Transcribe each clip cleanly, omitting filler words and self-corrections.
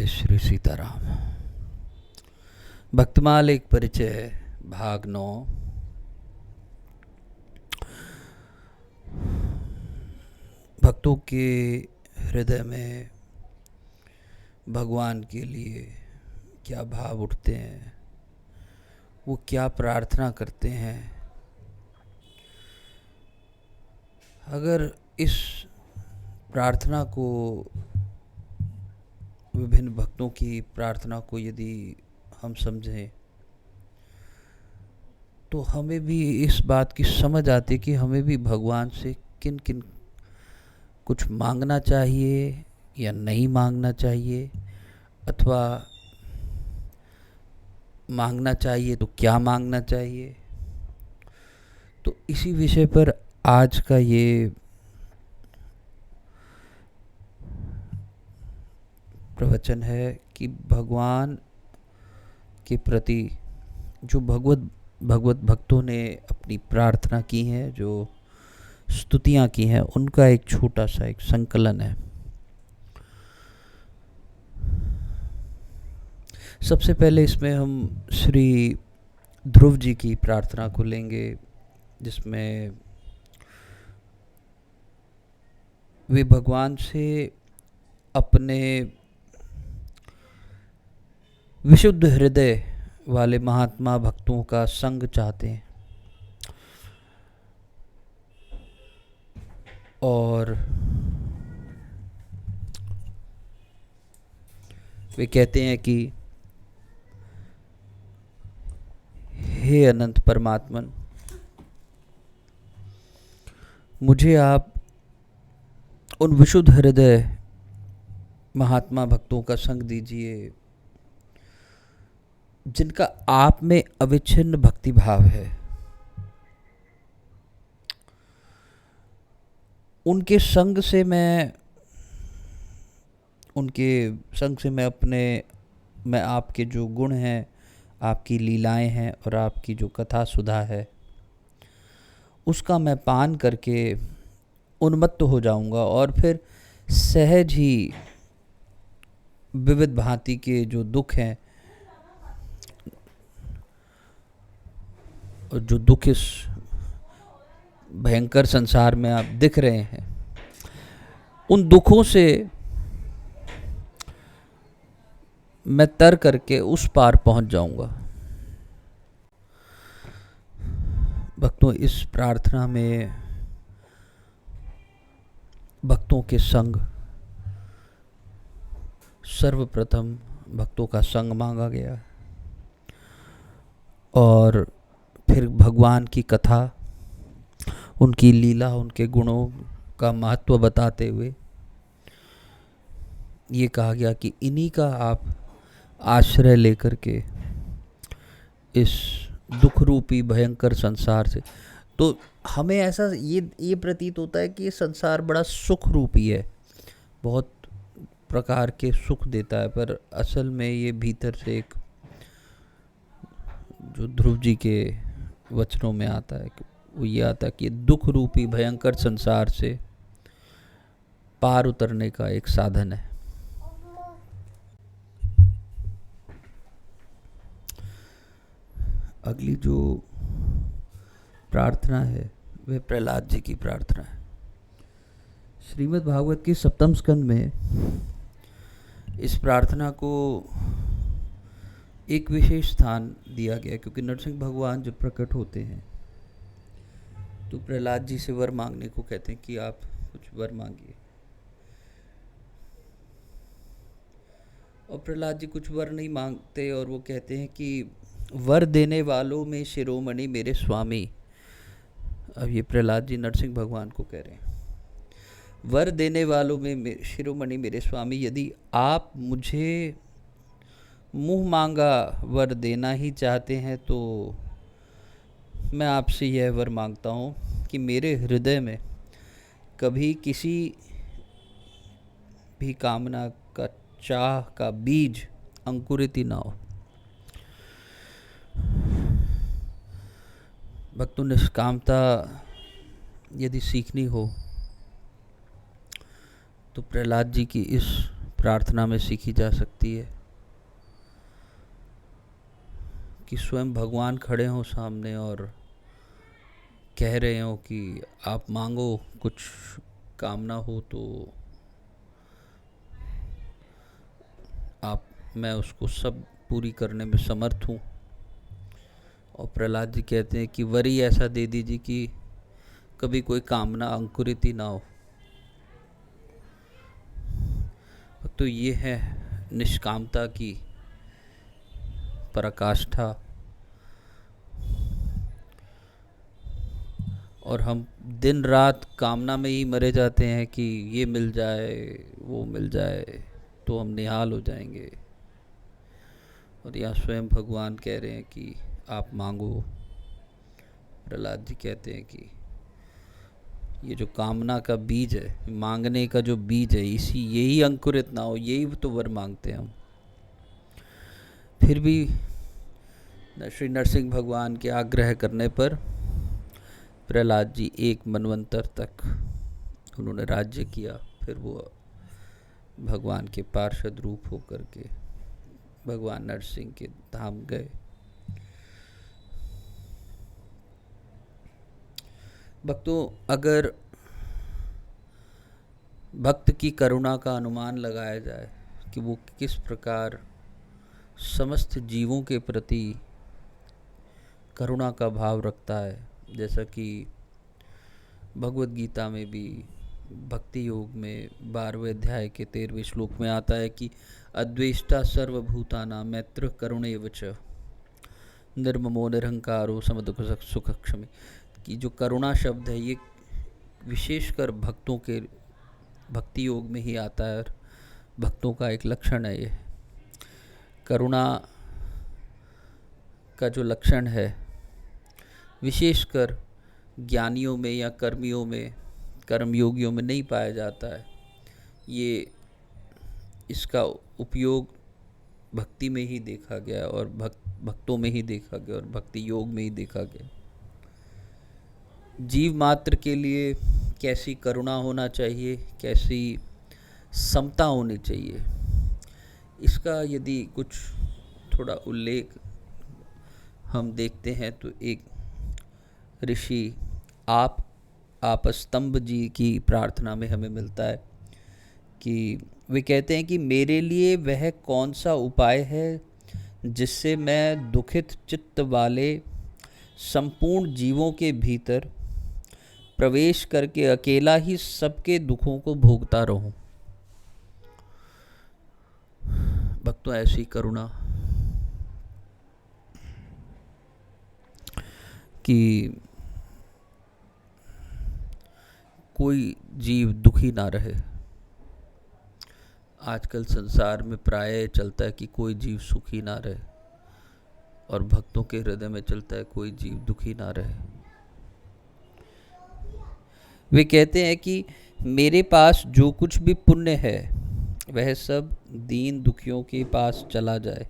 जय श्री सीताराम। भक्तमाल एक परिचय भाग 9। भक्तों के हृदय में भगवान के लिए क्या भाव उठते हैं, वो क्या प्रार्थना करते हैं। अगर इस प्रार्थना को, विभिन्न भक्तों की प्रार्थना को यदि हम समझें तो हमें भी इस बात की समझ आती कि हमें भी भगवान से किन किन कुछ मांगना चाहिए या नहीं मांगना चाहिए, अथवा मांगना चाहिए तो क्या मांगना चाहिए। तो इसी विषय पर आज का ये प्रवचन है कि भगवान के प्रति जो भगवत भक्तों ने अपनी प्रार्थना की है, जो स्तुतियाँ की हैं, उनका एक छोटा सा एक संकलन है। सबसे पहले इसमें हम श्री ध्रुव जी की प्रार्थना को लेंगे, जिसमें वे भगवान से अपने विशुद्ध हृदय वाले महात्मा भक्तों का संग चाहते हैं और वे कहते हैं कि हे अनंत परमात्मन, मुझे आप उन विशुद्ध हृदय महात्मा भक्तों का संग दीजिए जिनका आप में अविच्छिन्न भक्ति भाव है। उनके संग से मैं आपके जो गुण हैं, आपकी लीलाएं हैं और आपकी जो कथा सुधा है, उसका मैं पान करके उन्मत्त हो जाऊंगा और फिर सहज ही विविध भांति के जो दुख हैं और जो दुख इस भयंकर संसार में आप दिख रहे हैं, उन दुखों से मैं तर करके उस पार पहुंच जाऊंगा। भक्तों, इस प्रार्थना में भक्तों के संग, सर्वप्रथम भक्तों का संग मांगा गया और फिर भगवान की कथा, उनकी लीला, उनके गुणों का महत्व बताते हुए ये कहा गया कि इन्हीं का आप आश्रय लेकर के इस दुख रूपी भयंकर संसार से, तो हमें ऐसा ये प्रतीत होता है कि ये संसार बड़ा सुख रूपी है, बहुत प्रकार के सुख देता है, पर असल में ये भीतर से एक, जो ध्रुव जी के वचनों में आता है, वो ये आता है कि दुख रूपी भयंकर संसार से पार उतरने का एक साधन है। अगली जो प्रार्थना है वह प्रहलाद जी की प्रार्थना है। श्रीमद् भागवत के 7वें स्कंद में इस प्रार्थना को एक विशेष स्थान दिया गया, क्योंकि नरसिंह भगवान जब प्रकट होते हैं तो प्रहलाद जी से वर मांगने को कहते हैं कि आप कुछ वर मांगिए, और प्रहलाद जी कुछ वर नहीं मांगते और वो कहते हैं कि वर देने वालों में शिरोमणि मेरे स्वामी। अब ये प्रहलाद जी नरसिंह भगवान को कह रहे हैं, वर देने वालों में शिरोमणि मेरे स्वामी, यदि आप मुझे मुंह मांगा वर देना ही चाहते हैं तो मैं आपसे यह वर मांगता हूँ कि मेरे हृदय में कभी किसी भी कामना का, चाह का बीज अंकुरित ही ना हो। भक्तों, निष्कामता यदि सीखनी हो तो प्रहलाद जी की इस प्रार्थना में सीखी जा सकती है कि स्वयं भगवान खड़े हों सामने और कह रहे हो कि आप मांगो, कुछ कामना हो तो मैं उसको सब पूरी करने में समर्थ हूँ। और प्रहलाद जी कहते हैं कि वरी ऐसा दे दीजिए कि कभी कोई कामना अंकुरित ही ना हो। तो ये है निष्कामता की पराकाष्ठा। और हम दिन रात कामना में ही मरे जाते हैं कि ये मिल जाए, वो मिल जाए तो हम निहाल हो जाएंगे। और यहाँ स्वयं भगवान कह रहे हैं कि आप मांगो। प्रहलाद जी कहते हैं कि ये जो कामना का बीज है, मांगने का जो बीज है, यही अंकुरित ना हो, यही तो वर मांगते हैं हम। फिर भी श्री नरसिंह भगवान के आग्रह करने पर प्रहलाद जी एक मनवंतर तक उन्होंने राज्य किया। फिर वो भगवान के पार्षद रूप होकर के भगवान नरसिंह के धाम गए। भक्तों, अगर भक्त की करुणा का अनुमान लगाया जाए कि वो किस प्रकार समस्त जीवों के प्रति करुणा का भाव रखता है, जैसा कि भगवत गीता में भी भक्ति योग में 12वें अध्याय के 13वें श्लोक में आता है कि अद्वेष्टा सर्वभूतानां मैत्र करुणैव च निर्ममो निरहंकारो समदुःख सुख क्षमी। कि जो करुणा शब्द है ये विशेषकर भक्तों के भक्ति योग में ही आता है और भक्तों का एक लक्षण है। ये करुणा का जो लक्षण है विशेषकर ज्ञानियों में या कर्मियों में, कर्मयोगियों में नहीं पाया जाता है। ये इसका उपयोग भक्ति में ही देखा गया और भक्तों में ही देखा गया और भक्ति योग में ही देखा गया। जीव मात्र के लिए कैसी करुणा होना चाहिए, कैसी समता होनी चाहिए, इसका यदि कुछ थोड़ा उल्लेख हम देखते हैं तो एक ऋषि आपस्तंभ जी की प्रार्थना में हमें मिलता है कि वे कहते हैं कि मेरे लिए वह कौन सा उपाय है जिससे मैं दुखित चित्त वाले संपूर्ण जीवों के भीतर प्रवेश करके अकेला ही सबके दुखों को भोगता रहूं। भक्तों, ऐसी करुणा कि कोई जीव दुखी ना रहे। आजकल संसार में प्राय चलता है कि कोई जीव सुखी ना रहे, और भक्तों के हृदय में चलता है कोई जीव दुखी ना रहे। वे कहते हैं कि मेरे पास जो कुछ भी पुण्य है वह सब दीन दुखियों के पास चला जाए,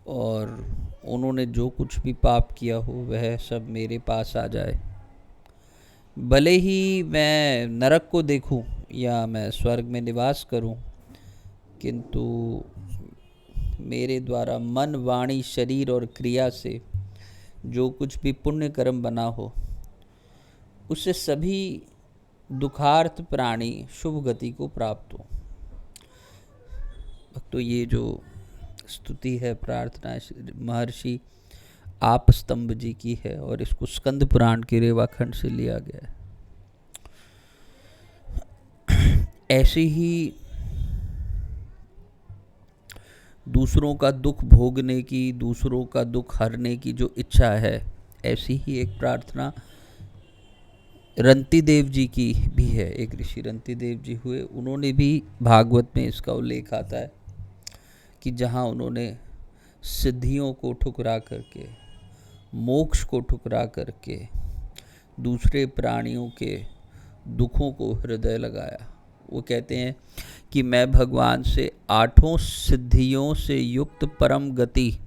और उन्होंने जो कुछ भी पाप किया हो वह सब मेरे पास आ जाए। भले ही मैं नरक को देखूं या मैं स्वर्ग में निवास करूं, किंतु मेरे द्वारा मन, वाणी, शरीर और क्रिया से जो कुछ भी पुण्य कर्म बना हो उससे सभी दुखार्थ प्राणी शुभ गति को प्राप्त हो। तो ये जो स्तुति है, प्रार्थना महर्षि आपस्तंभ जी की है और इसको स्कंद पुराण के रेवाखंड से लिया गया है। ऐसे ही दूसरों का दुख भोगने की, दूसरों का दुख हरने की जो इच्छा है, ऐसी ही एक प्रार्थना रंती देव जी की भी है। एक ऋषि रंती देव जी हुए, उन्होंने भी भागवत में इसका उल्लेख आता है कि जहाँ उन्होंने सिद्धियों को ठुकरा करके, मोक्ष को ठुकरा करके दूसरे प्राणियों के दुखों को हृदय लगाया। वो कहते हैं कि मैं भगवान से 8 सिद्धियों से युक्त परम गति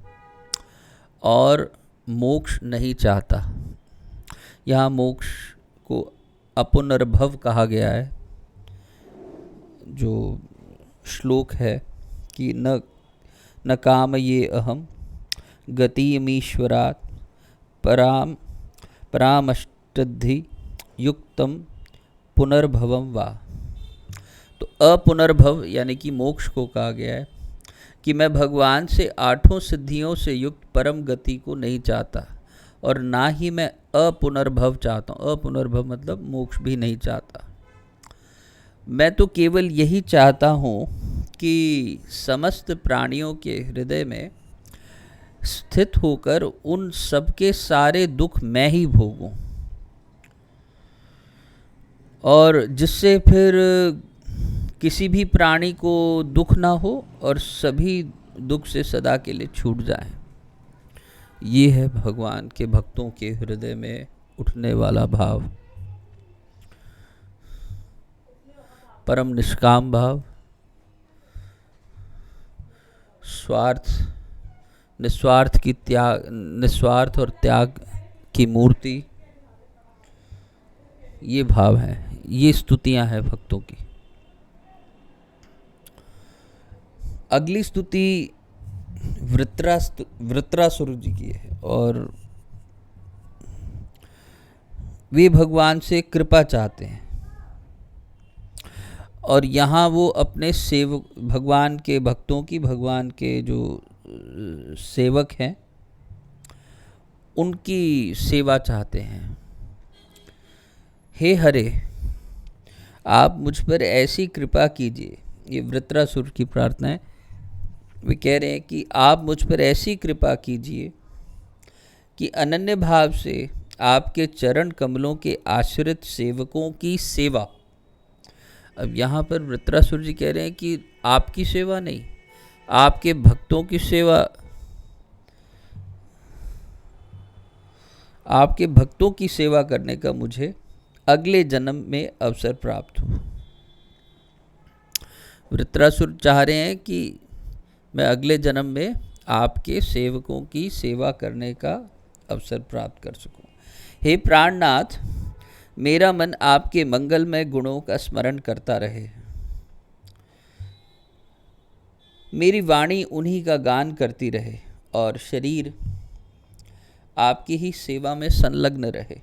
और मोक्ष नहीं चाहता। यहाँ मोक्ष को अपुनर्भव कहा गया है, जो श्लोक है कि न न काम ये अहम गतिमीश्वरात् परामष्टद्धि युक्तम पुनर्भवम वा। तो अपुनर्भव यानी कि मोक्ष को कहा गया है कि मैं भगवान से 8 सिद्धियों से युक्त परम गति को नहीं चाहता और ना ही मैं अपुनर्भव चाहता हूँ। अपुनर्भव मतलब मोक्ष भी नहीं चाहता। मैं तो केवल यही चाहता हूँ कि समस्त प्राणियों के हृदय में स्थित होकर उन सबके सारे दुख मैं ही भोगूं, और जिससे फिर किसी भी प्राणी को दुख ना हो और सभी दुख से सदा के लिए छूट जाएं। ये है भगवान के भक्तों के हृदय में उठने वाला भाव, परम निष्काम भाव, निस्वार्थ और त्याग की मूर्ति। ये भाव है, ये स्तुतियां हैं भक्तों की। अगली स्तुति वृत्रासुर जी की है और वे भगवान से कृपा चाहते हैं और यहाँ वो अपने सेवक, भगवान के भक्तों की, भगवान के जो सेवक हैं उनकी सेवा चाहते हैं। हे हरे, आप मुझ पर ऐसी कृपा कीजिए। ये वृत्रासुर की प्रार्थना है। वे कह रहे हैं कि आप मुझ पर ऐसी कृपा कीजिए कि अनन्य भाव से आपके चरण कमलों के आश्रित सेवकों की सेवा। अब यहाँ पर वृत्रासुर जी कह रहे हैं कि आपकी सेवा नहीं, आपके भक्तों की सेवा, आपके भक्तों की सेवा करने का मुझे अगले जन्म में अवसर प्राप्त हो। वृत्रासुर चाह रहे हैं कि मैं अगले जन्म में आपके सेवकों की सेवा करने का अवसर प्राप्त कर सकूं। हे प्राणनाथ, मेरा मन आपके मंगलमय गुणों का स्मरण करता रहे, मेरी वाणी उन्हीं का गान करती रहे और शरीर आपकी ही सेवा में संलग्न रहे।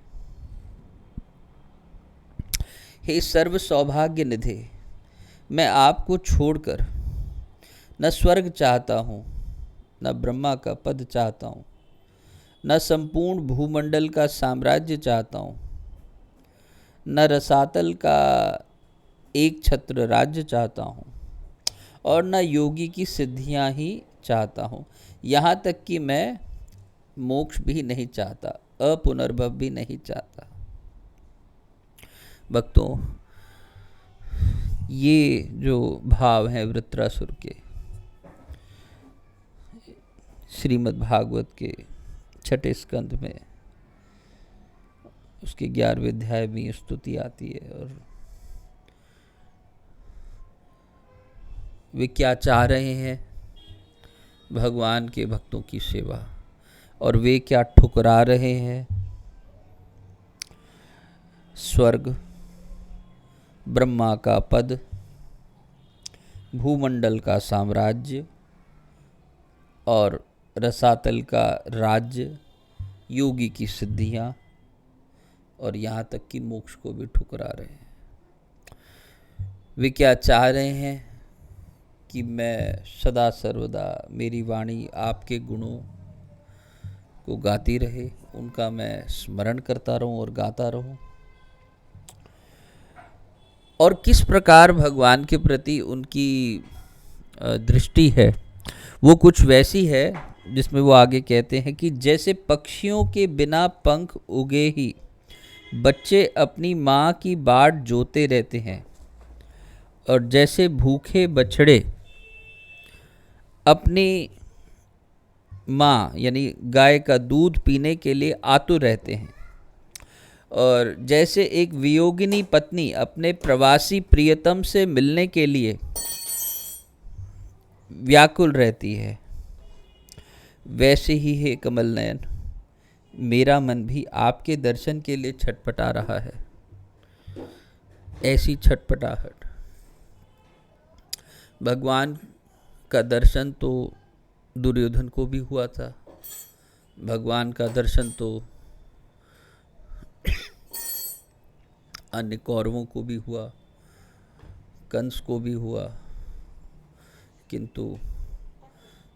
हे सर्व सौभाग्य निधे, मैं आपको छोड़कर न स्वर्ग चाहता हूँ, न ब्रह्मा का पद चाहता हूँ, न संपूर्ण भूमंडल का साम्राज्य चाहता हूँ, न रसातल का एक छत्र राज्य चाहता हूँ और न योगी की सिद्धियाँ ही चाहता हूँ। यहाँ तक कि मैं मोक्ष भी नहीं चाहता, अपुनर्भव भी नहीं चाहता। भक्तों, ये जो भाव हैं वृत्रासुर के, श्रीमद् भागवत के 6 स्कंद में उसके 11वें अध्याय में स्तुति आती है और वे क्या चाह रहे हैं, भगवान के भक्तों की सेवा, और वे क्या ठुकरा रहे हैं, स्वर्ग, ब्रह्मा का पद, भूमंडल का साम्राज्य और रसातल का राज्य, योगी की सिद्धियाँ, और यहाँ तक कि मोक्ष को भी ठुकरा रहे हैं। वे क्या चाह रहे हैं कि मैं सदा सर्वदा, मेरी वाणी आपके गुणों को गाती रहे, उनका मैं स्मरण करता रहूं और गाता रहूं। और किस प्रकार भगवान के प्रति उनकी दृष्टि है वो कुछ वैसी है जिसमें वो आगे कहते हैं कि जैसे पक्षियों के बिना पंख उगे ही बच्चे अपनी माँ की बाट जोते रहते हैं, और जैसे भूखे बछड़े अपनी माँ यानी गाय का दूध पीने के लिए आतुर रहते हैं, और जैसे एक वियोगिनी पत्नी अपने प्रवासी प्रियतम से मिलने के लिए व्याकुल रहती है, वैसे ही है कमल नयन, मेरा मन भी आपके दर्शन के लिए छटपटा रहा है। ऐसी छटपटाहट भगवान का दर्शन तो दुर्योधन को भी हुआ था, भगवान का दर्शन तो अन्य कौरवों को भी हुआ, कंस को भी हुआ, किंतु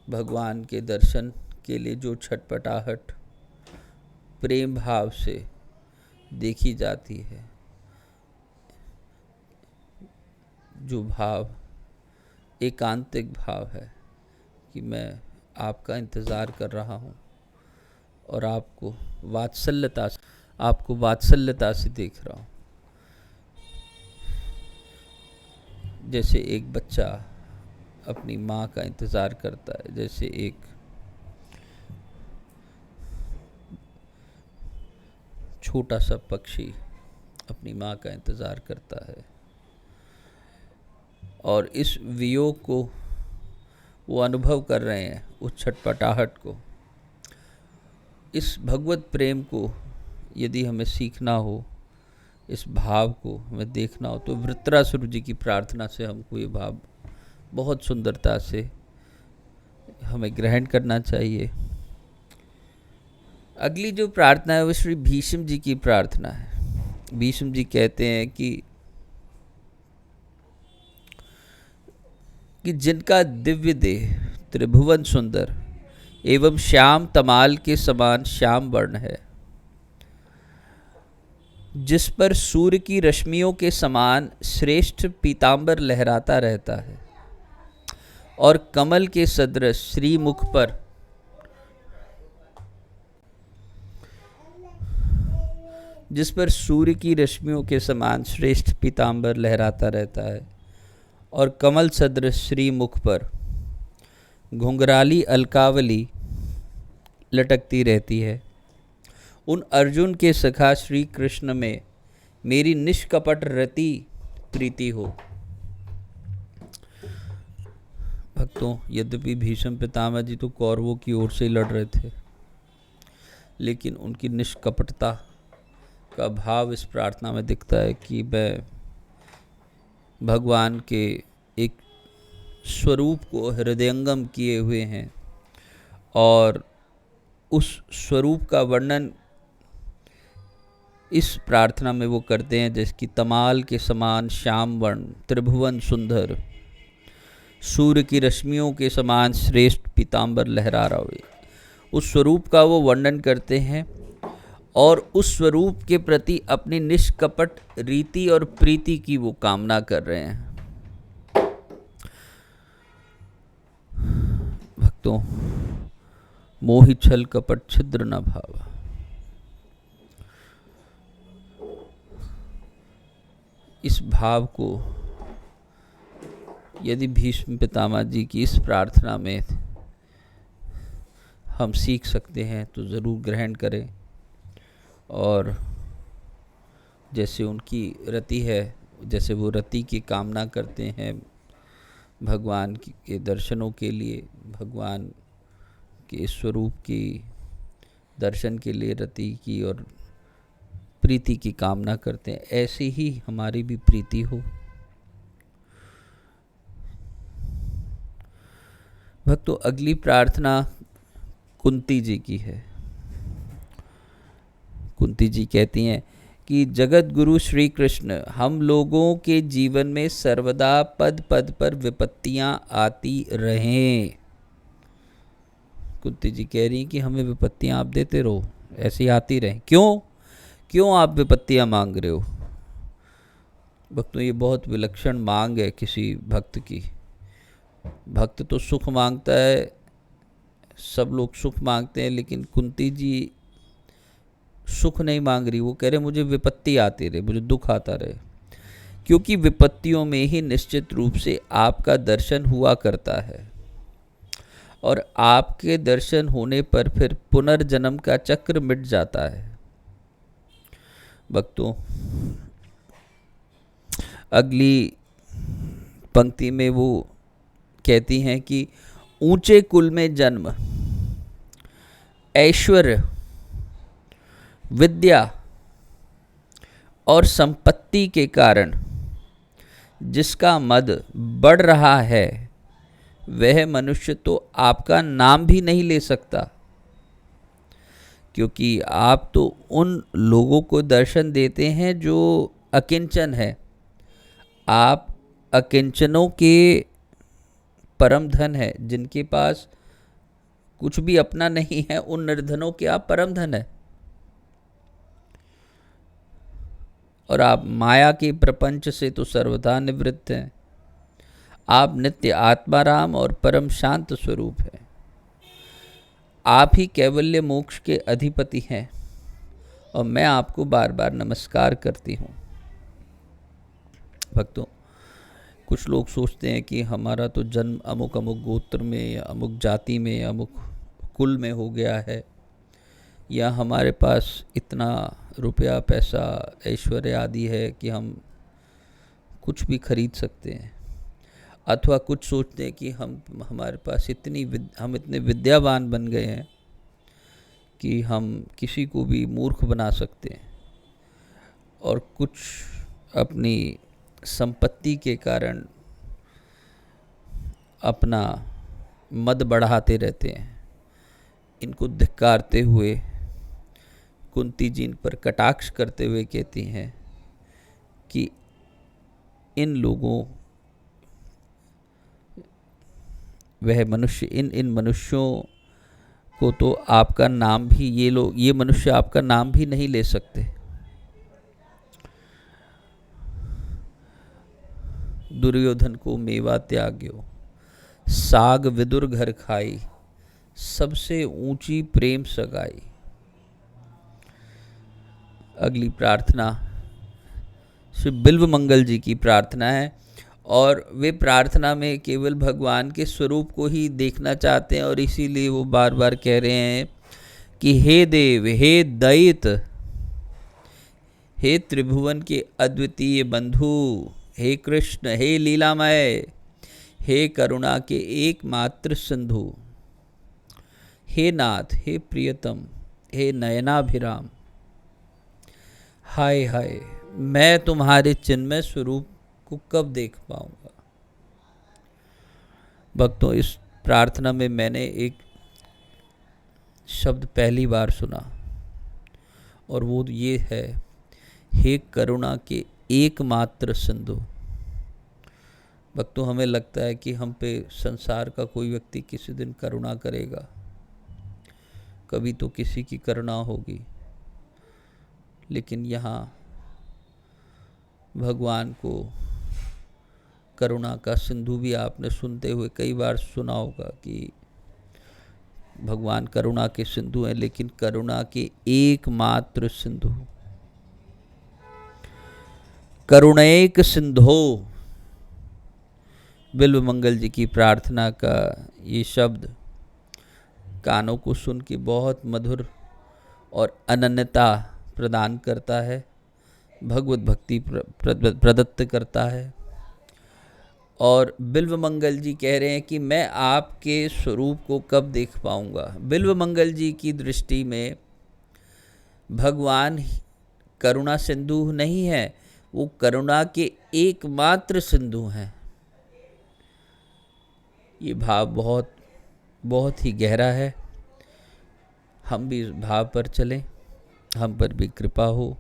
भगवान के दर्शन के लिए जो छटपटाहट प्रेम भाव से देखी जाती है, जो भाव एकांतिक भाव है कि मैं आपका इंतज़ार कर रहा हूँ और आपको वात्सल्यता से देख रहा हूँ, जैसे एक बच्चा अपनी माँ का इंतज़ार करता है, जैसे एक छोटा सा पक्षी अपनी माँ का इंतज़ार करता है, और इस वियोग को वो अनुभव कर रहे हैं, उस छटपटाहट को, इस भगवत प्रेम को यदि हमें सीखना हो, इस भाव को हमें देखना हो, तो वृत्रासुर जी की प्रार्थना से हमको ये भाव बहुत सुंदरता से हमें ग्रहण करना चाहिए। अगली जो प्रार्थना है वो श्री भीष्म जी की प्रार्थना है। भीष्म जी कहते हैं कि जिनका दिव्य देह त्रिभुवन सुंदर एवं श्याम तमाल के समान श्याम वर्ण है, जिस पर सूर्य की रश्मियों के समान श्रेष्ठ पीतांबर लहराता रहता है, और कमल के सदृश श्रीमुख पर जिस पर सूर्य की रश्मियों के समान श्रेष्ठ पीतांबर लहराता रहता है, और कमल सदृश श्रीमुख पर घुंघराली अलकावली लटकती रहती है, उन अर्जुन के सखा श्री कृष्ण में मेरी निष्कपट रति प्रीति हो। भक्तों, यद्यपि भीष्म पितामह जी तो कौरवों की ओर से लड़ रहे थे, लेकिन उनकी निष्कपटता का भाव इस प्रार्थना में दिखता है कि मैं भगवान के एक स्वरूप को हृदयंगम किए हुए हैं, और उस स्वरूप का वर्णन इस प्रार्थना में वो करते हैं, जिसकी तमाल के समान श्याम वर्ण त्रिभुवन सुंदर सूर्य की रश्मियों के समान श्रेष्ठ पीतांबर लहरा रहा हो, उस स्वरूप का वो वर्णन करते हैं, और उस स्वरूप के प्रति अपनी निष्कपट रीति और प्रीति की वो कामना कर रहे हैं। भक्तों, मोहि छल कपट छिद्र न भावा। इस भाव को यदि भीष्म पितामह जी की इस प्रार्थना में हम सीख सकते हैं तो ज़रूर ग्रहण करें, और जैसे उनकी रति है, जैसे वो रति की कामना करते हैं भगवान के दर्शनों के लिए, भगवान के स्वरूप की दर्शन के लिए रति की और प्रीति की कामना करते हैं, ऐसी ही हमारी भी प्रीति हो। भक्तों, अगली प्रार्थना कुंती जी की है। कुंती जी कहती हैं कि जगत गुरु श्री कृष्ण, हम लोगों के जीवन में सर्वदा पद पद पर विपत्तियां आती रहें। कुंती जी कह रही कि हमें विपत्तियां आप देते रहो, ऐसी आती रहें। क्यों आप विपत्तियां मांग रहे हो? भक्तों, ये बहुत विलक्षण मांग है किसी भक्त की। भक्त तो सुख मांगता है, सब लोग सुख मांगते हैं, लेकिन कुंती जी सुख नहीं मांग रही। वो कह रहे मुझे विपत्ति आती रहे, मुझे दुख आता रहे, क्योंकि विपत्तियों में ही निश्चित रूप से आपका दर्शन हुआ करता है, और आपके दर्शन होने पर फिर पुनर्जन्म का चक्र मिट जाता है। भक्तों, अगली पंक्ति में वो कहती हैं कि ऊंचे कुल में जन्म, ऐश्वर्य, विद्या और संपत्ति के कारण जिसका मद बढ़ रहा है वह मनुष्य तो आपका नाम भी नहीं ले सकता, क्योंकि आप तो उन लोगों को दर्शन देते हैं जो अकिंचन है। आप अकिंचनों के परम धन है, जिनके पास कुछ भी अपना नहीं है, उन निर्धनों के आप परम धन है। और आप माया के प्रपंच से तो सर्वथा निवृत्त हैं। आप नित्य आत्माराम और परम शांत स्वरूप हैं। आप ही कैवल्य मोक्ष के अधिपति हैं और मैं आपको बार बार नमस्कार करती हूँ। भक्तों, कुछ लोग सोचते हैं कि हमारा तो जन्म अमुक अमुक गोत्र में या अमुक जाति में अमुक कुल में हो गया है, या हमारे पास इतना रुपया पैसा ऐश्वर्य आदि है कि हम कुछ भी खरीद सकते हैं। अथवा कुछ सोचते हैं कि हमारे पास हम इतने विद्यावान बन गए हैं कि हम किसी को भी मूर्ख बना सकते हैं। और कुछ अपनी संपत्ति के कारण अपना मद बढ़ाते रहते हैं। इनको धिक्कारते हुए कुंती जी इन पर कटाक्ष करते हुए कहती हैं कि इन लोगों वह मनुष्य इन मनुष्यों को तो आपका नाम भी ये मनुष्य आपका नाम भी नहीं ले सकते। दुर्योधन को मेवा त्याग्यो, साग विदुर घर खाई, सबसे ऊंची प्रेम सगाई। अगली प्रार्थना श्री बिल्व मंगल जी की प्रार्थना है, और वे प्रार्थना में केवल भगवान के स्वरूप को ही देखना चाहते हैं, और इसीलिए वो बार बार कह रहे हैं कि हे देव, हे दैत, हे त्रिभुवन के अद्वितीय बंधु, हे कृष्ण, हे लीलामय, हे करुणा के एकमात्र सिंधु, हे नाथ, हे प्रियतम, हे नयनाभिराम। हाय हाय, मैं तुम्हारे चिन्मय स्वरूप को कब देख पाऊंगा। भक्तों, इस प्रार्थना में मैंने एक शब्द पहली बार सुना, और वो ये है, हे करुणा के एकमात्र सिंधु। भक्तों, हमें लगता है कि हम पे संसार का कोई व्यक्ति किसी दिन करुणा करेगा, कभी तो किसी की करुणा होगी, लेकिन यहाँ भगवान को करुणा का सिंधु भी आपने सुनते हुए कई बार सुना होगा कि भगवान करुणा के सिंधु हैं, लेकिन करुणा के एकमात्र सिंधु। करुणैक सिंधो, बिल्व मंगल जी की प्रार्थना का ये शब्द कानों को सुन के बहुत मधुर और अनन्यता प्रदान करता है, भगवत भक्ति प्रदत्त करता है। और बिल्व मंगल जी कह रहे हैं कि मैं आपके स्वरूप को कब देख पाऊंगा। बिल्व मंगल जी की दृष्टि में भगवान करुणा सिंधु नहीं है, वो करुणा के एकमात्र सिंधु हैं। ये भाव बहुत बहुत ही गहरा है। हम भी इस भाव पर चलें, हम पर भी कृपा हो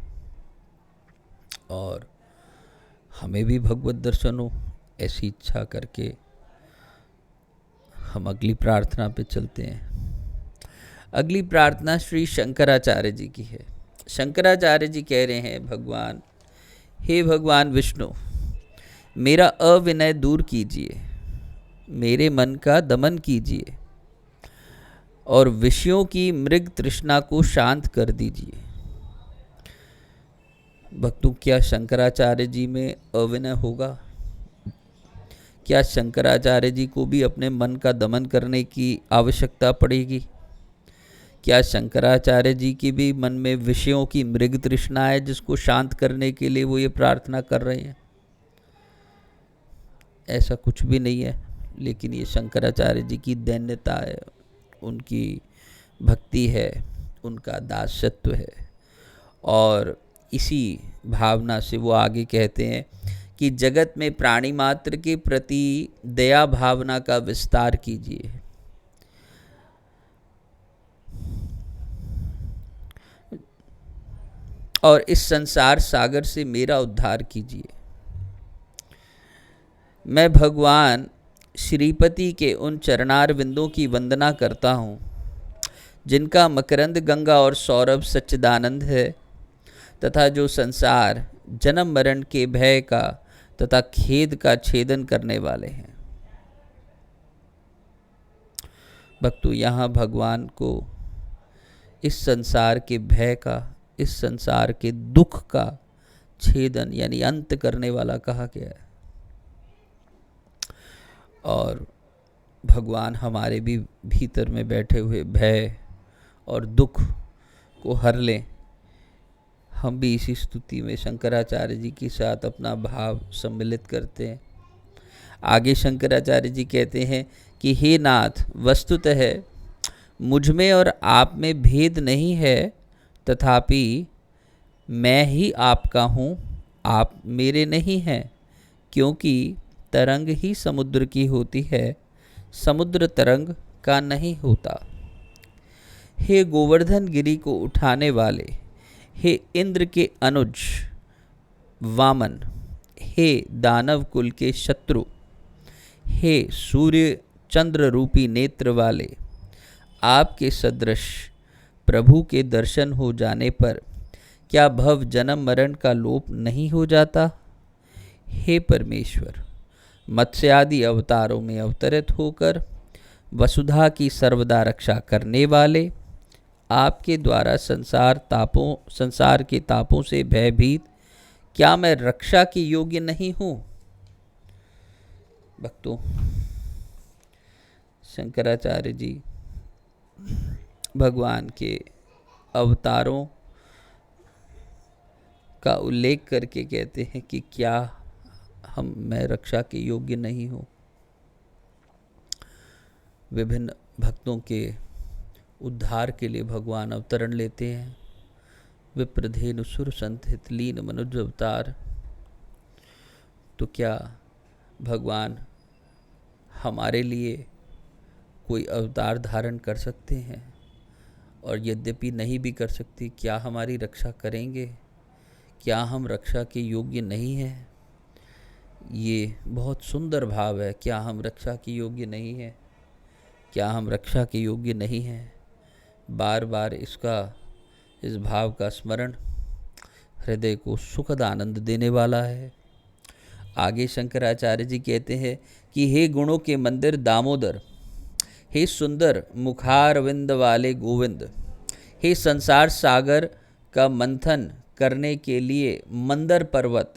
और हमें भी भगवत दर्शन हो, ऐसी इच्छा करके हम अगली प्रार्थना पे चलते हैं। अगली प्रार्थना श्री शंकराचार्य जी की है। शंकराचार्य जी कह रहे हैं, भगवान, हे भगवान विष्णु, मेरा अविनय दूर कीजिए, मेरे मन का दमन कीजिए और विषयों की मृग तृष्णा को शांत कर दीजिए। भक्तों, क्या शंकराचार्य जी में अविनय होगा? क्या शंकराचार्य जी को भी अपने मन का दमन करने की आवश्यकता पड़ेगी? क्या शंकराचार्य जी के भी मन में विषयों की मृग तृष्णा है, जिसको शांत करने के लिए वो ये प्रार्थना कर रहे हैं? ऐसा कुछ भी नहीं है, लेकिन ये शंकराचार्य जी की दैन्यता है, उनकी भक्ति है, उनका दासत्व है। और इसी भावना से वो आगे कहते हैं कि जगत में प्राणी मात्र के प्रति दया भावना का विस्तार कीजिए। और इस संसार सागर से मेरा उद्धार कीजिए। मैं भगवान श्रीपति के उन चरणार विंदों की वंदना करता हूँ जिनका मकरंद गंगा और सौरभ सच्चिदानंद है, तथा जो संसार जन्म मरण के भय का तथा खेद का छेदन करने वाले हैं। भक्तों, यहाँ भगवान को इस संसार के भय का, इस संसार के दुख का छेदन यानी अंत करने वाला कहा गया है। और भगवान हमारे भी भीतर में बैठे हुए भय और दुख को हर लें। हम भी इसी स्तुति में शंकराचार्य जी के साथ अपना भाव सम्मिलित करते हैं। आगे शंकराचार्य जी कहते हैं कि हे नाथ, वस्तुतः मुझ में और आप में भेद नहीं है, तथापि मैं ही आपका हूँ, आप मेरे नहीं हैं। क्योंकि तरंग ही समुद्र की होती है, समुद्र तरंग का नहीं होता। हे गोवर्धन गिरि को उठाने वाले, हे इंद्र के अनुज वामन, हे दानव कुल के शत्रु, हे सूर्य चंद्र रूपी नेत्र वाले, आपके सदृश प्रभु के दर्शन हो जाने पर क्या भव जन्म मरण का लोप नहीं हो जाता। हे परमेश्वर, मत्स्य आदि अवतारों में अवतरित होकर वसुधा की सर्वदा रक्षा करने वाले, आपके द्वारा संसार के तापों से भयभीत क्या मैं रक्षा के योग्य नहीं हूँ। भक्तों, शंकराचार्य जी भगवान के अवतारों का उल्लेख करके कहते हैं कि क्या मैं रक्षा के योग्य नहीं हूँ। विभिन्न भक्तों के उद्धार के लिए भगवान अवतरण लेते हैं। विप्रधेनु सुर संत हितलीन मनुज अवतार। तो क्या भगवान हमारे लिए कोई अवतार धारण कर सकते हैं? और यद्यपि नहीं भी कर सकते, क्या हमारी रक्षा करेंगे? क्या हम रक्षा के योग्य नहीं हैं? ये बहुत सुंदर भाव है। क्या हम रक्षा के योग्य नहीं हैं? क्या हम रक्षा के योग्य नहीं हैं? बार बार इस भाव का स्मरण हृदय को सुखद आनंद देने वाला है। आगे शंकराचार्य जी कहते हैं कि हे गुणों के मंदिर दामोदर, हे सुंदर मुखारविंद वाले गोविंद, हे संसार सागर का मंथन करने के लिए मंदर पर्वत,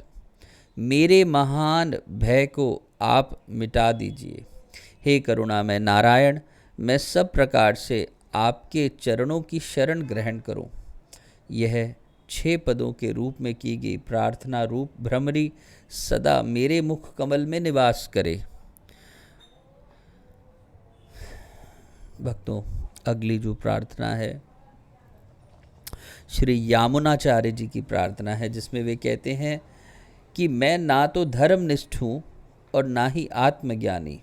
मेरे महान भय को आप मिटा दीजिए। हे करुणामय नारायण, मैं सब प्रकार से आपके चरणों की शरण ग्रहण करूं। यह 6 पदों के रूप में की गई प्रार्थना रूप भ्रमरी सदा मेरे मुख कमल में निवास करे। भक्तों, अगली जो प्रार्थना है श्री यामुनाचार्य जी की प्रार्थना है, जिसमें वे कहते हैं कि मैं ना तो धर्मनिष्ठ हूँ और ना ही आत्मज्ञानी,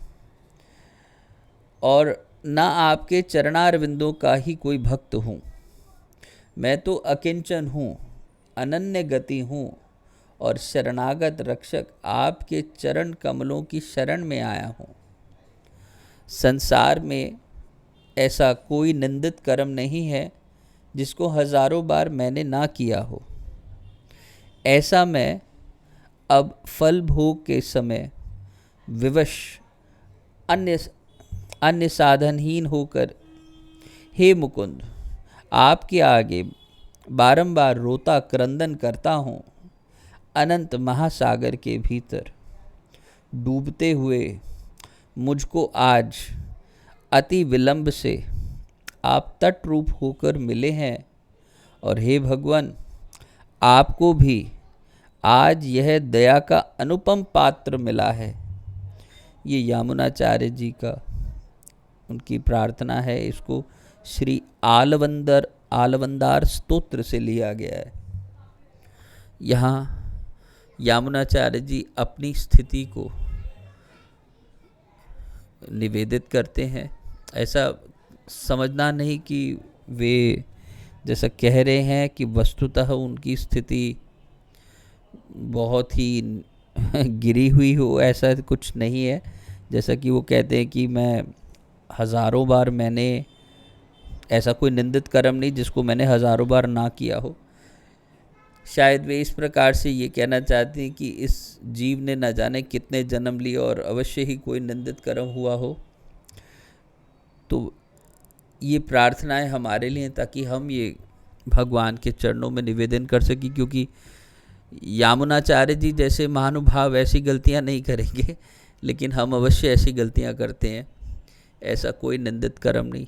और ना आपके चरणारविंदों का ही कोई भक्त हूँ। मैं तो अकिंचन हूँ, अनन्य गति हूँ और शरणागत रक्षक आपके चरण कमलों की शरण में आया हूँ। संसार में ऐसा कोई निंदित कर्म नहीं है जिसको हजारों बार मैंने ना किया हो। ऐसा मैं अब फल भोग के समय विवश अन्य साधनहीन होकर हे मुकुंद आपके आगे बारंबार रोता क्रंदन करता हूँ। अनंत महासागर के भीतर डूबते हुए मुझको आज अति विलंब से आप तट रूप होकर मिले हैं, और हे भगवान, आपको भी आज यह दया का अनुपम पात्र मिला है। ये यामुनाचार्य जी का उनकी प्रार्थना है। इसको श्री आलवंदार स्तोत्र से लिया गया है। यहाँ यामुनाचार्य जी अपनी स्थिति को निवेदित करते हैं। ऐसा समझना नहीं कि वे जैसा कह रहे हैं कि वस्तुतः उनकी स्थिति बहुत ही गिरी हुई हो, ऐसा कुछ नहीं है। जैसा कि वो कहते हैं कि मैं हज़ारों बार मैंने ऐसा कोई निंदित कर्म नहीं जिसको मैंने हज़ारों बार ना किया हो। शायद वे इस प्रकार से ये कहना चाहते हैं कि इस जीव ने न जाने कितने जन्म लिए और अवश्य ही कोई निंदित कर्म हुआ हो। तो ये प्रार्थनाएं हमारे लिए ताकि हम ये भगवान के चरणों में निवेदन कर सकें, क्योंकि यामुनाचार्य जी जैसे महानुभाव ऐसी गलतियां नहीं करेंगे, लेकिन हम अवश्य ऐसी गलतियां करते हैं। ऐसा कोई निंदित कर्म नहीं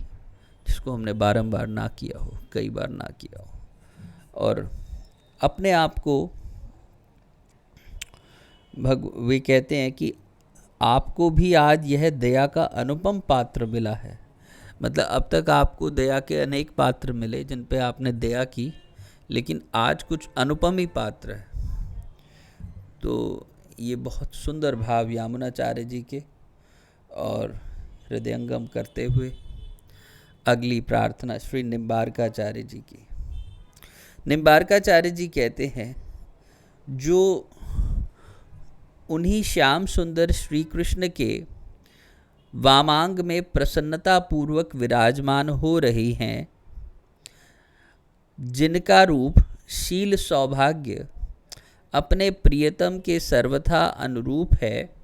जिसको हमने बारंबार ना किया हो, कई बार ना किया हो। और अपने आप को वे कहते हैं कि आपको भी आज यह दया का अनुपम पात्र मिला है। मतलब अब तक आपको दया के अनेक पात्र मिले जिन पे आपने दया की, लेकिन आज कुछ अनुपम ही पात्र है। तो ये बहुत सुंदर भाव यामुनाचार्य जी के। और हृदयंगम करते हुए अगली प्रार्थना श्री निम्बारकाचार्य जी की। निम्बारकाचार्य जी कहते हैं, जो उन्हीं श्याम सुंदर श्री कृष्ण के वामांग में प्रसन्नता पूर्वक विराजमान हो रही हैं, जिनका रूप शील सौभाग्य अपने प्रियतम के सर्वथा अनुरूप है,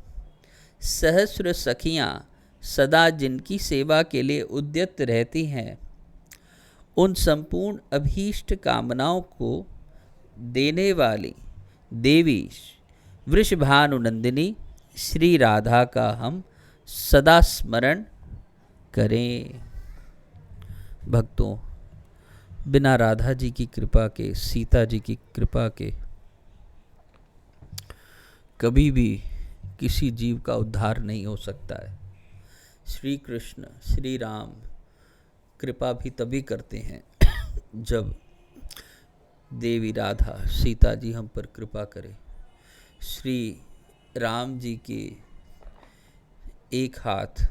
सहस्र सखियां सदा जिनकी सेवा के लिए उद्यत रहती हैं, उन संपूर्ण अभीष्ट कामनाओं को देने वाली देवी वृषभानुनंदिनी श्री राधा का हम सदा स्मरण करें। भक्तों, बिना राधा जी की कृपा के, सीता जी की कृपा के कभी भी किसी जीव का उद्धार नहीं हो सकता है। श्री कृष्ण श्री राम कृपा भी तभी करते हैं जब देवी राधा सीता जी हम पर कृपा करें। श्री राम जी के एक हाथ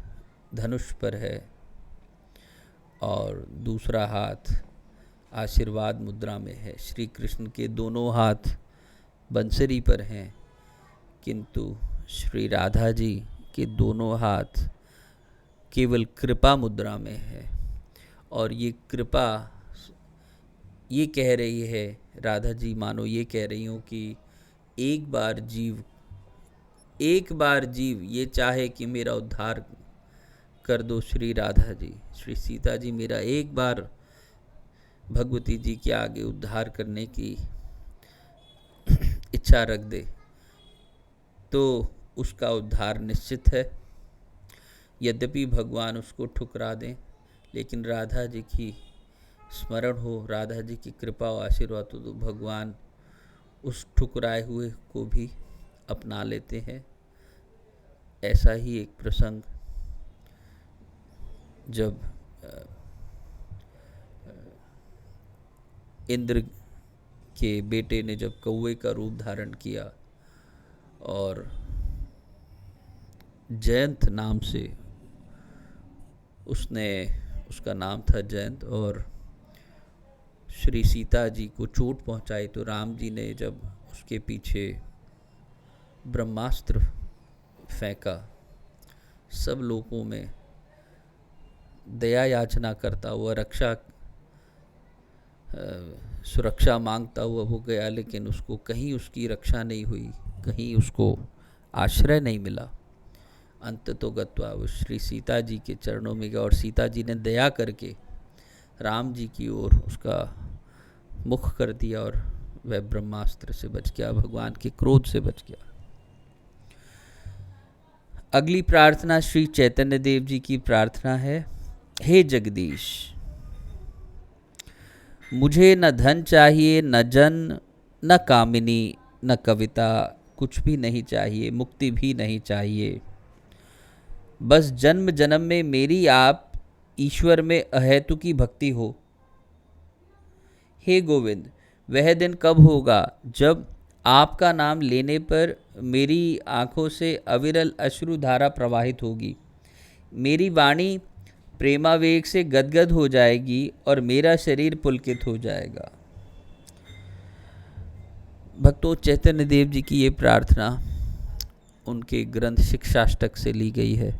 धनुष पर है और दूसरा हाथ आशीर्वाद मुद्रा में है। श्री कृष्ण के दोनों हाथ बंसरी पर हैं, किंतु श्री राधा जी के दोनों हाथ केवल कृपा मुद्रा में है। और ये कृपा ये कह रही है, राधा जी मानो ये कह रही हूँ कि एक बार जीव ये चाहे कि मेरा उद्धार कर दो श्री राधा जी, श्री सीता जी, मेरा एक बार भगवती जी के आगे उद्धार करने की इच्छा रख दे तो उसका उद्धार निश्चित है। यद्यपि भगवान उसको ठुकरा दें, लेकिन राधा जी की स्मरण हो, राधा जी की कृपा और आशीर्वाद हो, तो भगवान उस ठुकराए हुए को भी अपना लेते हैं। ऐसा ही एक प्रसंग जब इंद्र के बेटे ने जब कौवे का रूप धारण किया और जयंत नाम से उसका नाम था जयंत, और श्री सीता जी को चोट पहुंचाई, तो राम जी ने जब उसके पीछे ब्रह्मास्त्र फेंका, सब लोगों में दया याचना करता हुआ सुरक्षा मांगता हुआ वो गया, लेकिन उसको कहीं उसकी रक्षा नहीं हुई, कहीं उसको आश्रय नहीं मिला। अंत तो गत्वा वो श्री सीता जी के चरणों में गया और सीता जी ने दया करके राम जी की ओर उसका मुख कर दिया और वह ब्रह्मास्त्र से बच गया, भगवान के क्रोध से बच गया। अगली प्रार्थना श्री चैतन्य देव जी की प्रार्थना है। हे जगदीश, मुझे न धन चाहिए, न जन, न कामिनी, न कविता, कुछ भी नहीं चाहिए, मुक्ति भी नहीं चाहिए। बस जन्म जन्म में मेरी आप ईश्वर में अहेतु की भक्ति हो। हे गोविंद, वह दिन कब होगा जब आपका नाम लेने पर मेरी आँखों से अविरल अश्रुधारा प्रवाहित होगी, मेरी वाणी प्रेमावेग से गदगद हो जाएगी और मेरा शरीर पुलकित हो जाएगा। भक्तों, चैतन्य देव जी की ये प्रार्थना उनके ग्रंथ शिक्षाष्टक से ली गई है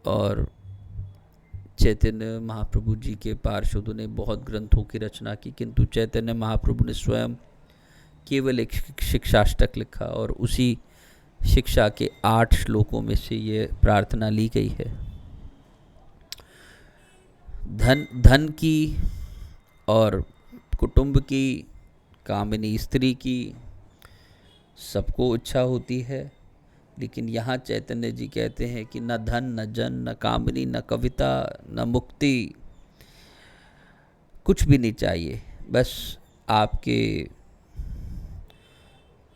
और चैतन्य महाप्रभु जी के पार्षदों ने बहुत ग्रंथों की रचना की, किंतु चैतन्य महाप्रभु ने स्वयं केवल एक शिक्षाष्टक लिखा और उसी शिक्षा के 8 श्लोकों में से ये प्रार्थना ली गई है। धन की और कुटुंब की, कामिनी स्त्री की सबको इच्छा होती है, लेकिन यहाँ चैतन्य जी कहते हैं कि न धन, न जन, न कामिनी, न कविता, न मुक्ति, कुछ भी नहीं चाहिए, बस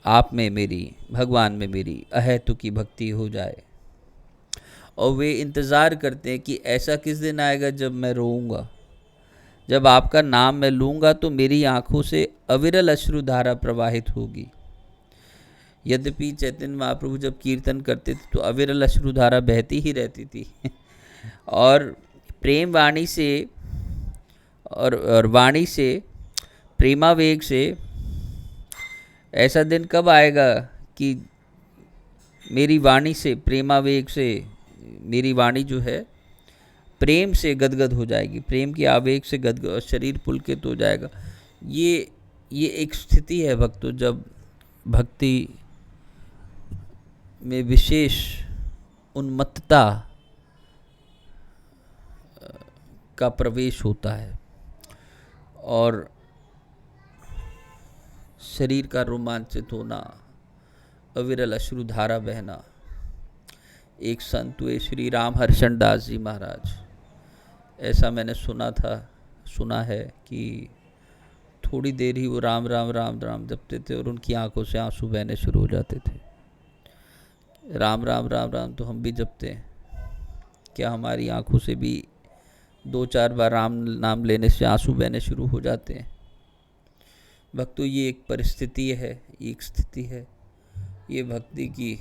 आप में मेरी, भगवान में मेरी अहेतु की भक्ति हो जाए। और वे इंतज़ार करते हैं कि ऐसा किस दिन आएगा जब मैं रोऊंगा, जब आपका नाम मैं लूँगा तो मेरी आँखों से अविरल अश्रुधारा प्रवाहित होगी। यद्यपि चैतन्य महाप्रभु जब कीर्तन करते थे तो अविरल अश्रुधारा बहती ही रहती थी और प्रेम वाणी से और वाणी से, प्रेमावेग से, ऐसा दिन कब आएगा कि मेरी वाणी से, प्रेमावेग से, मेरी वाणी जो है प्रेम से गदगद हो जाएगी, प्रेम की आवेग से गदगद और शरीर पुलकित हो जाएगा। ये एक स्थिति है भक्तों, जब भक्ति में विशेष उन्मत्तता का प्रवेश होता है और शरीर का रोमांचित होना, अविरल अश्रुधारा बहना। एक संत हुए श्री राम हर्षण दास जी महाराज, ऐसा मैंने सुना है कि थोड़ी देर ही वो राम राम राम राम जपते थे और उनकी आंखों से आंसू बहने शुरू हो जाते थे। राम राम राम राम तो हम भी जपते हैं, क्या हमारी आंखों से भी 2-4 बार राम नाम लेने से आंसू बहने शुरू हो जाते हैं? भक्तों, ये एक परिस्थिति है, एक स्थिति है, ये भक्ति की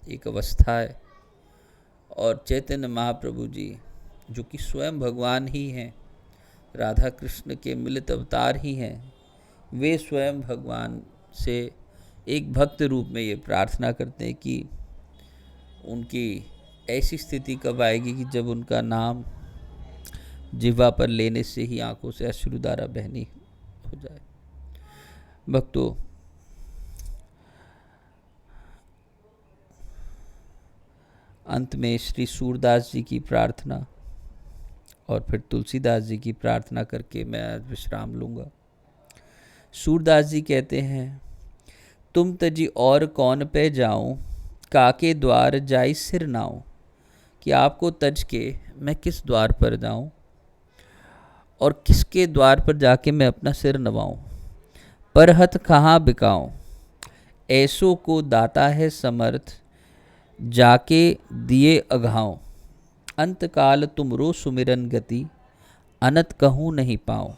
एक अवस्था है। और चैतन्य महाप्रभु जी जो कि स्वयं भगवान ही हैं, राधा कृष्ण के मिलित अवतार ही हैं, वे स्वयं भगवान से एक भक्त रूप में ये प्रार्थना करते हैं कि उनकी ऐसी स्थिति कब आएगी कि जब उनका नाम जिह्वा पर लेने से ही आंखों से अश्रुधारा बहनी हो जाए। भक्तों, अंत में श्री सूरदास जी की प्रार्थना और फिर तुलसीदास जी की प्रार्थना करके मैं आज विश्राम लूँगा। सूरदास जी कहते हैं, तुम तजी और कौन पे जाऊं, काके द्वार जाई सिर नाऊं। कि आपको तज के मैं किस द्वार पर जाऊं और किसके द्वार पर जाके मैं अपना सिर नवाऊं। परहत कहाँ बिकाऊं, ऐसो को दाता है समर्थ, जाके दिए अघाऊं। अंत काल तुमरो सुमिरन गति, अनत कहूँ नहीं पाऊं।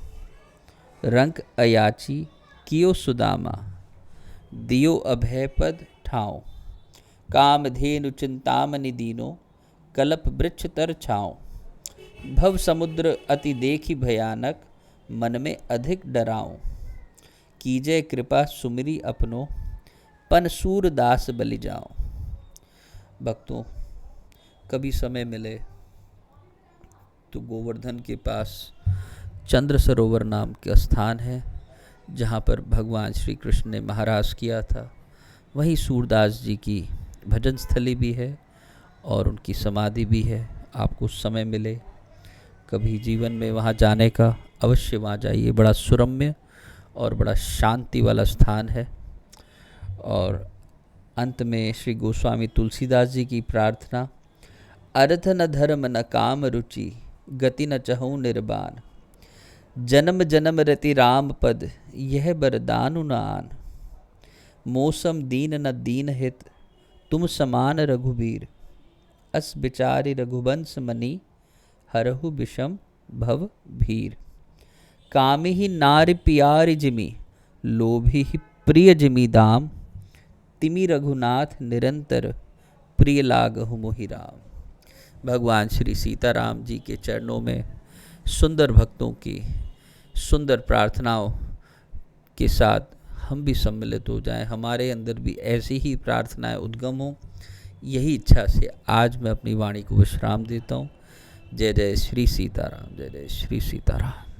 रंक अयाची कियो सुदामा, दियो अभय पद ठाऊं। कामधेनु चिंतामणि दीनो, कलप वृक्ष तर छाऊं। भव समुद्र अति देखी भयानक, मन में अधिक डराऊं। कीजय कृपा सुमिरी अपनो, पन सूरदास बलि जाऊं। भक्तों, कभी समय मिले तो गोवर्धन के पास चंद्र सरोवर नाम का स्थान है, जहाँ पर भगवान श्री कृष्ण ने महाराज किया था। वहीं सूरदास जी की भजन स्थली भी है और उनकी समाधि भी है। आपको समय मिले कभी जीवन में वहाँ जाने का, अवश्य वहाँ जाइए। बड़ा सुरम्य और बड़ा शांति वाला स्थान है। और अंत में श्री गोस्वामी तुलसीदास जी की प्रार्थना, अर्थ न धर्म न काम रुचि, गति न चहूँ निर्बान। जन्म जन्म रति राम पद, यह बरदानु न आन। मौसम दीन न दीन हित, तुम समान रघुबीर। अस बिचारी रघुवंश मनी, हरहु विषम भव भीर। कामी ही नारि पियारि जिमि, लोभी प्रिय जिमि दाम, तिमि रघुनाथ निरंतर प्रिय लागहु मोहि राम। भगवान श्री सीताराम जी के चरणों में सुंदर भक्तों की सुंदर प्रार्थनाओं के साथ हम भी सम्मिलित हो जाएं, हमारे अंदर भी ऐसी ही प्रार्थनाएं उद्गम हों, यही इच्छा से आज मैं अपनी वाणी को विश्राम देता हूँ। जय जय श्री सीताराम, जय जय श्री सीताराम।